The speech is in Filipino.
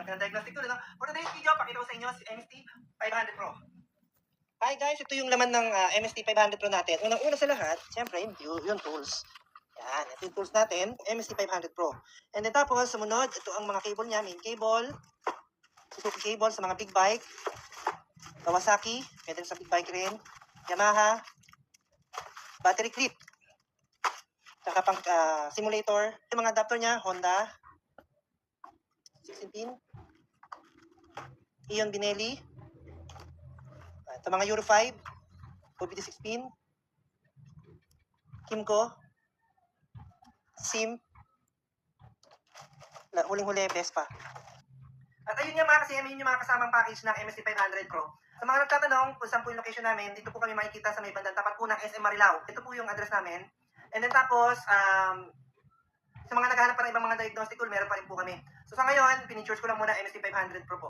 Hanap ka ng diagnostic tool, no? For today's video, pakita ko sa inyo si MST 500 Pro. Hi guys, ito yung laman ng MST 500 Pro natin. Unang-una sa lahat, siyempre, yung tools. Yan, ito yung tools natin, MST 500 Pro. And then tapos, sumunod, ito ang mga cable niya, main cable, Suzuki cable sa mga big bike, Kawasaki, pwede sa big bike rin, Yamaha, battery clip, saka pang simulator. Yung mga adapter niya, Honda, 16 pin, Ion Binelli, ito mga Euro 5, OBD 6 pin, Kimco, SIM, huling-huli, Vespa. At ayun nga mga kasi, yun yung mga kasamang package ng MST 500 Pro. Sa mga nagtatanong kung saan po yung location namin, dito po kami makikita sa may bandang tapat po ng SM Marilao. Ito po yung address namin. And then tapos, sa mga naghahanap pa ng ibang mga diagnostic tool, meron pa rin po kami. So sa ngayon, pinictures ko lang muna MST 500 Pro po.